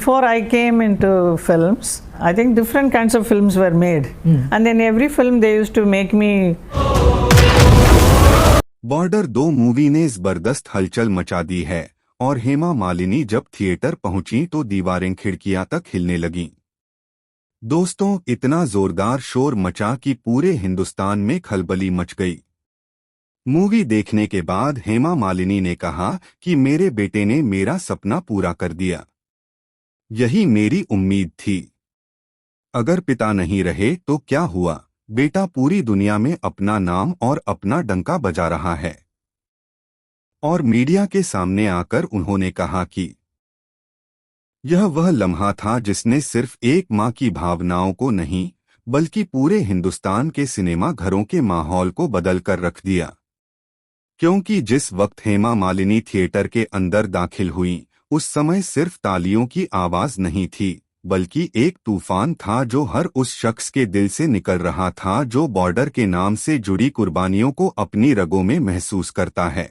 before I came into films, I think different kinds of films were made. And in every film they used to make me. Border 2 movie ने जबरदस्त हलचल मचा दी है और हेमा मालिनी जब theatre पहुंची तो दीवारें खिड़कियां तक हिलने लगीं। दोस्तों, इतना जोरदार शोर मचा कि पूरे हिंदुस्तान में खलबली मच गई। मूवी देखने के बाद हेमा मालिनी ने कहा कि मेरे बेटे ने मेरा सपना पूरा कर दिया। यही मेरी उम्मीद थी। अगर पिता नहीं रहे तो क्या हुआ, बेटा पूरी दुनिया में अपना नाम और अपना डंका बजा रहा है। और मीडिया के सामने आकर उन्होंने कहा कि यह वह लम्हा था जिसने सिर्फ एक मां की भावनाओं को नहीं बल्कि पूरे हिंदुस्तान के सिनेमा घरों के माहौल को बदल कर रख दिया। क्योंकि जिस वक्त हेमा मालिनी थिएटर के अंदर दाखिल हुई, उस समय सिर्फ तालियों की आवाज नहीं थी, बल्कि एक तूफान था जो हर उस शख्स के दिल से निकल रहा था जो बॉर्डर के नाम से जुड़ी कुर्बानियों को अपनी रगों में महसूस करता है।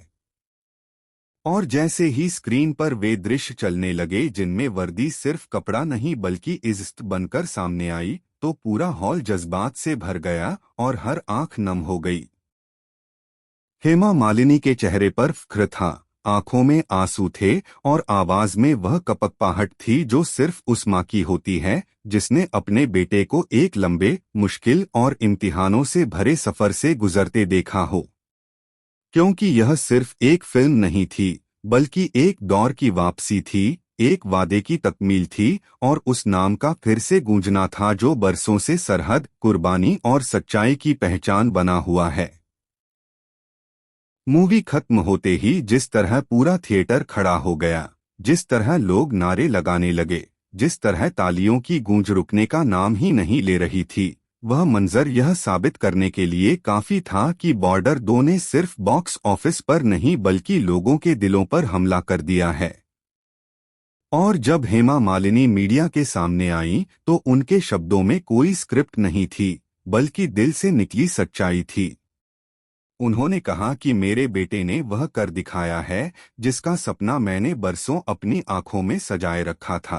और जैसे ही स्क्रीन पर वे दृश्य चलने लगे जिनमें वर्दी सिर्फ कपड़ा नहीं बल्कि इज्जत बनकर सामने आई, तो पूरा हॉल जज्बात से भर गया और हर आंख नम हो गई। हेमा मालिनी के चेहरे पर फख्र था, आंखों में आंसू थे और आवाज में वह कपकपाहट थी जो सिर्फ उस मां की होती है जिसने अपने बेटे को एक लंबे, मुश्किल और इम्तिहानों से भरे सफर से गुजरते देखा हो। क्योंकि यह सिर्फ एक फिल्म नहीं थी, बल्कि एक दौर की वापसी थी, एक वादे की तकमील थी और उस नाम का फिर से गूंजना था जो बरसों से सरहद, कुर्बानी और सच्चाई की पहचान बना हुआ है। मूवी खत्म होते ही जिस तरह पूरा थिएटर खड़ा हो गया, जिस तरह लोग नारे लगाने लगे, जिस तरह तालियों की गूंज रुकने का नाम ही नहीं ले रही थी, वह मंजर यह साबित करने के लिए काफी था कि बॉर्डर 2 ने सिर्फ बॉक्स ऑफिस पर नहीं बल्कि लोगों के दिलों पर हमला कर दिया है। और जब हेमा मालिनी मीडिया के सामने आई तो उनके शब्दों में कोई स्क्रिप्ट नहीं थी, बल्कि दिल से निकली सच्चाई थी। उन्होंने कहा कि मेरे बेटे ने वह कर दिखाया है जिसका सपना मैंने बरसों अपनी आंखों में सजाए रखा था।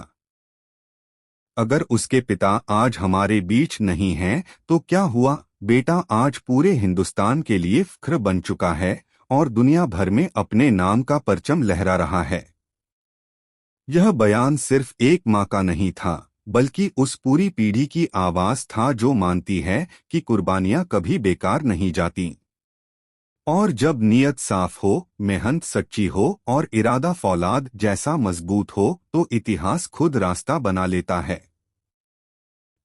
अगर उसके पिता आज हमारे बीच नहीं हैं, तो क्या हुआ, बेटा आज पूरे हिंदुस्तान के लिए फख्र बन चुका है और दुनिया भर में अपने नाम का परचम लहरा रहा है। यह बयान सिर्फ एक मां का नहीं था, बल्कि उस पूरी पीढ़ी की आवाज था जो मानती है कि कुर्बानियां कभी बेकार नहीं जाती। और जब नीयत साफ हो, मेहनत सच्ची हो और इरादा फौलाद जैसा मजबूत हो, तो इतिहास खुद रास्ता बना लेता है।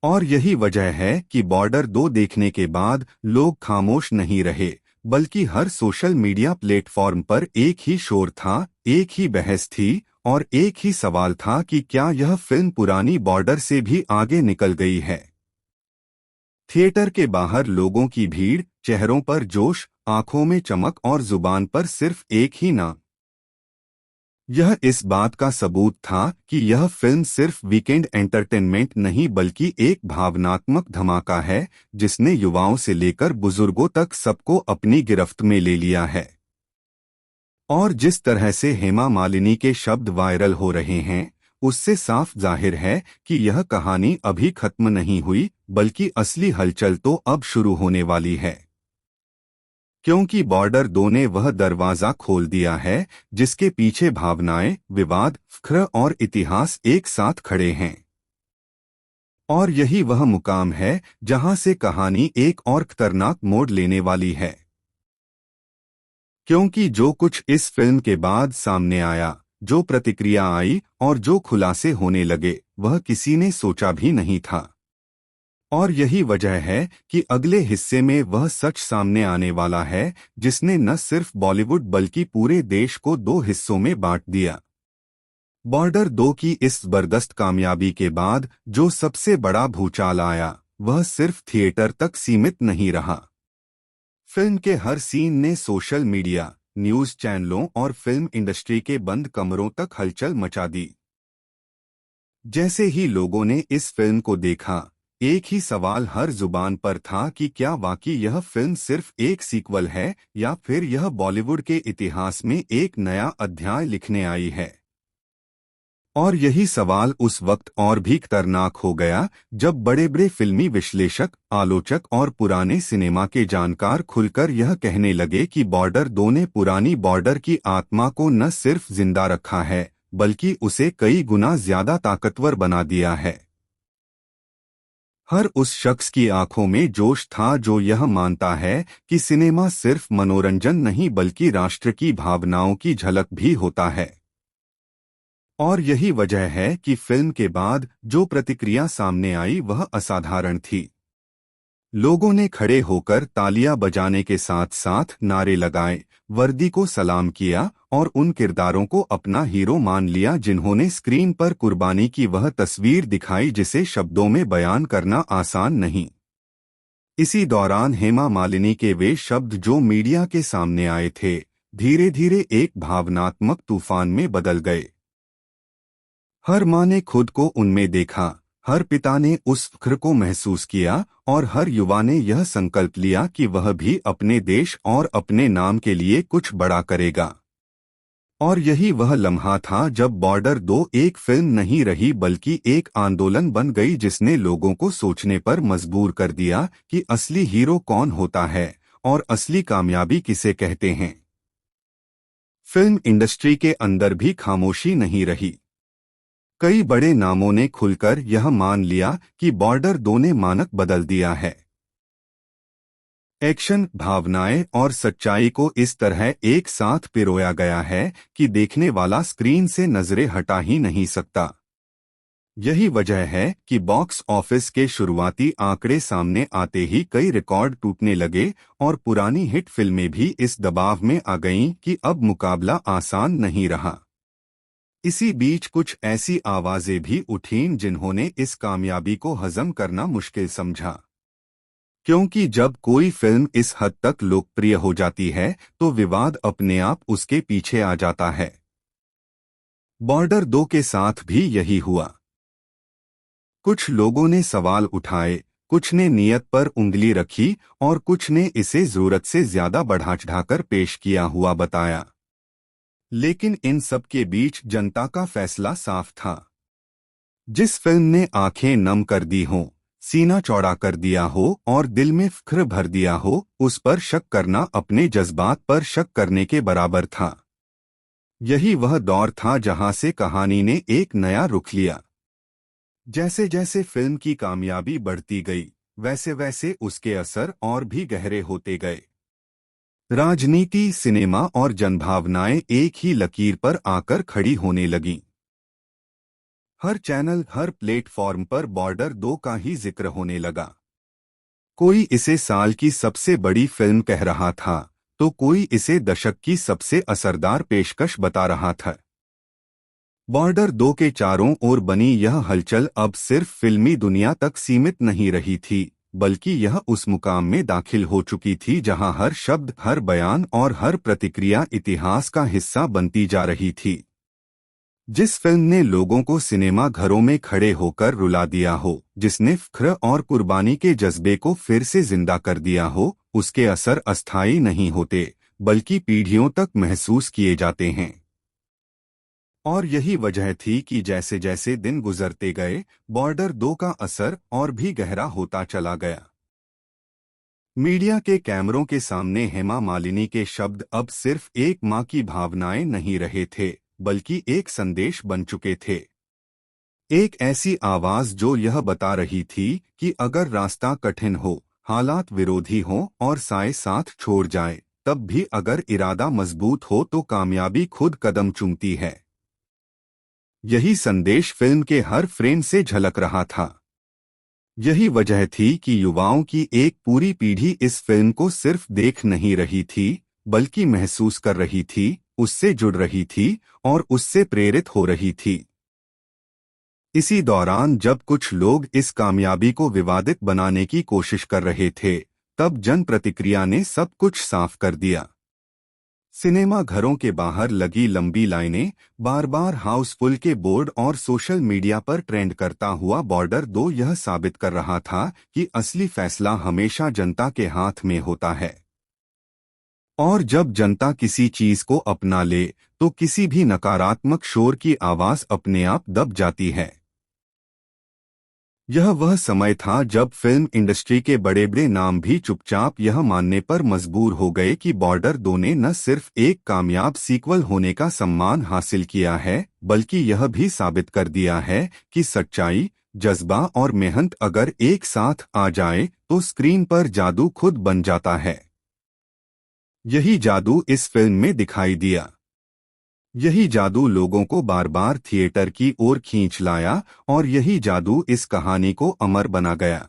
और यही वजह है कि बॉर्डर 2 देखने के बाद लोग खामोश नहीं रहे, बल्कि हर सोशल मीडिया प्लेटफॉर्म पर एक ही शोर था, एक ही बहस थी और एक ही सवाल था कि क्या यह फिल्म पुरानी बॉर्डर से भी आगे निकल गई है। थिएटर के बाहर लोगों की भीड़, चेहरों पर जोश, आंखों में चमक और जुबान पर सिर्फ एक ही नाम। यह इस बात का सबूत था कि यह फिल्म सिर्फ वीकेंड एंटरटेनमेंट नहीं बल्कि एक भावनात्मक धमाका है जिसने युवाओं से लेकर बुजुर्गों तक सबको अपनी गिरफ्त में ले लिया है। और जिस तरह से हेमा मालिनी के शब्द वायरल हो रहे हैं, उससे साफ जाहिर है कि यह कहानी अभी खत्म नहीं हुई, बल्कि असली हलचल तो अब शुरू होने वाली है। क्योंकि बॉर्डर 2 ने वह दरवाजा खोल दिया है जिसके पीछे भावनाएं, विवाद, फख्र और इतिहास एक साथ खड़े हैं। और यही वह मुकाम है जहां से कहानी एक और खतरनाक मोड़ लेने वाली है। क्योंकि जो कुछ इस फिल्म के बाद सामने आया, जो प्रतिक्रिया आई और जो खुलासे होने लगे, वह किसी ने सोचा भी नहीं था। और यही वजह है कि अगले हिस्से में वह सच सामने आने वाला है जिसने न सिर्फ बॉलीवुड बल्कि पूरे देश को 2 हिस्सों में बांट दिया। बॉर्डर 2 की इस जबरदस्त कामयाबी के बाद जो सबसे बड़ा भूचाल आया, वह सिर्फ थिएटर तक सीमित नहीं रहा। फिल्म के हर सीन ने सोशल मीडिया, न्यूज चैनलों और फिल्म इंडस्ट्री के बंद कमरों तक हलचल मचा दी। जैसे ही लोगों ने इस फिल्म को देखा, एक ही सवाल हर जुबान पर था कि क्या वाकई यह फिल्म सिर्फ एक सीक्वल है या फिर यह बॉलीवुड के इतिहास में एक नया अध्याय लिखने आई है। और यही सवाल उस वक्त और भी खतरनाक हो गया जब बड़े बड़े फिल्मी विश्लेषक, आलोचक और पुराने सिनेमा के जानकार खुलकर यह कहने लगे कि बॉर्डर 2 ने पुरानी बॉर्डर की आत्मा को न सिर्फ जिंदा रखा है बल्कि उसे कई गुना ज्यादा ताकतवर बना दिया है। हर उस शख्स की आंखों में जोश था जो यह मानता है कि सिनेमा सिर्फ मनोरंजन नहीं बल्कि राष्ट्र की भावनाओं की झलक भी होता है। और यही वजह है कि फिल्म के बाद जो प्रतिक्रिया सामने आई वह असाधारण थी। लोगों ने खड़े होकर तालियां बजाने के साथ साथ नारे लगाए, वर्दी को सलाम किया और उन किरदारों को अपना हीरो मान लिया जिन्होंने स्क्रीन पर कुर्बानी की वह तस्वीर दिखाई जिसे शब्दों में बयान करना आसान नहीं। इसी दौरान हेमा मालिनी के वे शब्द जो मीडिया के सामने आए थे, धीरे धीरे एक भावनात्मक तूफान में बदल गए। हर माँ ने खुद को उनमें देखा, हर पिता ने उस फख्र को महसूस किया और हर युवा ने यह संकल्प लिया कि वह भी अपने देश और अपने नाम के लिए कुछ बड़ा करेगा। और यही वह लम्हा था जब बॉर्डर 2 एक फिल्म नहीं रही बल्कि एक आंदोलन बन गई जिसने लोगों को सोचने पर मजबूर कर दिया कि असली हीरो कौन होता है और असली कामयाबी किसे कहते हैं। फिल्म इंडस्ट्री के अंदर भी खामोशी नहीं रही। कई बड़े नामों ने खुलकर यह मान लिया कि बॉर्डर 2 ने मानक बदल दिया है। एक्शन, भावनाएं और सच्चाई को इस तरह एक साथ पिरोया गया है कि देखने वाला स्क्रीन से नजरें हटा ही नहीं सकता। यही वजह है कि बॉक्स ऑफिस के शुरुआती आंकड़े सामने आते ही कई रिकॉर्ड टूटने लगे और पुरानी हिट फिल्में भी इस दबाव में आ गईं कि अब मुकाबला आसान नहीं रहा। इसी बीच कुछ ऐसी आवाजें भी उठीं जिन्होंने इस कामयाबी को हजम करना मुश्किल समझा, क्योंकि जब कोई फिल्म इस हद तक लोकप्रिय हो जाती है तो विवाद अपने आप उसके पीछे आ जाता है। बॉर्डर 2 के साथ भी यही हुआ। कुछ लोगों ने सवाल उठाए, कुछ ने नियत पर उंगली रखी और कुछ ने इसे जरूरत से ज्यादा बढ़ा चढ़ाकर पेश किया हुआ बताया। लेकिन इन सब के बीच जनता का फैसला साफ था। जिस फिल्म ने आंखें नम कर दी हों, सीना चौड़ा कर दिया हो और दिल में फख्र भर दिया हो, उस पर शक करना अपने जज्बात पर शक करने के बराबर था। यही वह दौर था जहां से कहानी ने एक नया रुख लिया। जैसे जैसे फिल्म की कामयाबी बढ़ती गई, वैसे वैसे उसके असर और भी गहरे होते गए। राजनीति, सिनेमा और जनभावनाएं एक ही लकीर पर आकर खड़ी होने लगीं। हर चैनल, हर प्लेटफॉर्म पर बॉर्डर 2 का ही जिक्र होने लगा। कोई इसे साल की सबसे बड़ी फिल्म कह रहा था तो कोई इसे दशक की सबसे असरदार पेशकश बता रहा था। बॉर्डर 2 के चारों ओर बनी यह हलचल अब सिर्फ फिल्मी दुनिया तक सीमित नहीं रही थी, बल्कि यह उस मुकाम में दाखिल हो चुकी थी जहां हर शब्द, हर बयान और हर प्रतिक्रिया इतिहास का हिस्सा बनती जा रही थी। जिस फिल्म ने लोगों को सिनेमा घरों में खड़े होकर रुला दिया हो, जिसने फख्र और कुर्बानी के जज्बे को फिर से जिंदा कर दिया हो, उसके असर अस्थायी नहीं होते बल्कि पीढ़ियों तक महसूस किए जाते हैं। और यही वजह थी कि जैसे जैसे दिन गुजरते गए, बॉर्डर 2 का असर और भी गहरा होता चला गया। मीडिया के कैमरों के सामने हेमा मालिनी के शब्द अब सिर्फ एक मां की भावनाएं नहीं रहे थे, बल्कि एक संदेश बन चुके थे। एक ऐसी आवाज जो यह बता रही थी कि अगर रास्ता कठिन हो, हालात विरोधी हों और साए साथ छोड़ जाए, तब भी अगर इरादा मजबूत हो तो कामयाबी खुद कदम चूमती है। यही संदेश फिल्म के हर फ्रेम से झलक रहा था। यही वजह थी कि युवाओं की एक पूरी पीढ़ी इस फिल्म को सिर्फ देख नहीं रही थी, बल्कि महसूस कर रही थी, उससे जुड़ रही थी और उससे प्रेरित हो रही थी। इसी दौरान जब कुछ लोग इस कामयाबी को विवादित बनाने की कोशिश कर रहे थे, तब जन प्रतिक्रिया ने सब कुछ साफ कर दिया। सिनेमा घरों के बाहर लगी लंबी लाइनें, बार बार हाउसफुल के बोर्ड और सोशल मीडिया पर ट्रेंड करता हुआ बॉर्डर 2 यह साबित कर रहा था कि असली फैसला हमेशा जनता के हाथ में होता है। और जब जनता किसी चीज को अपना ले तो किसी भी नकारात्मक शोर की आवाज अपने आप दब जाती है। यह वह समय था जब फिल्म इंडस्ट्री के बड़े बड़े नाम भी चुपचाप यह मानने पर मजबूर हो गए कि बॉर्डर 2 ने न सिर्फ एक कामयाब सीक्वल होने का सम्मान हासिल किया है, बल्कि यह भी साबित कर दिया है कि सच्चाई, जज्बा और मेहनत अगर एक साथ आ जाए तो स्क्रीन पर जादू खुद बन जाता है। यही जादू इस फिल्म में दिखाई दिया। यही जादू लोगों को बार बार थिएटर की ओर खींच लाया और यही जादू इस कहानी को अमर बना गया।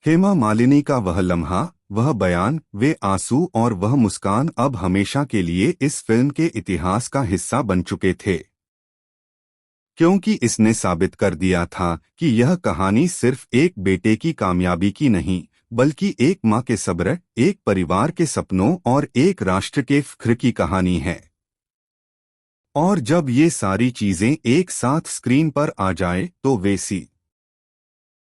हेमा मालिनी का वह लम्हा, वह बयान, वे आंसू और वह मुस्कान अब हमेशा के लिए इस फिल्म के इतिहास का हिस्सा बन चुके थे, क्योंकि इसने साबित कर दिया था कि यह कहानी सिर्फ एक बेटे की कामयाबी की नहीं, बल्कि एक माँ के सब्र, एक परिवार के सपनों और एक राष्ट्र के फ़ख्र की कहानी है। और जब ये सारी चीजें एक साथ स्क्रीन पर आ जाए तो वे सी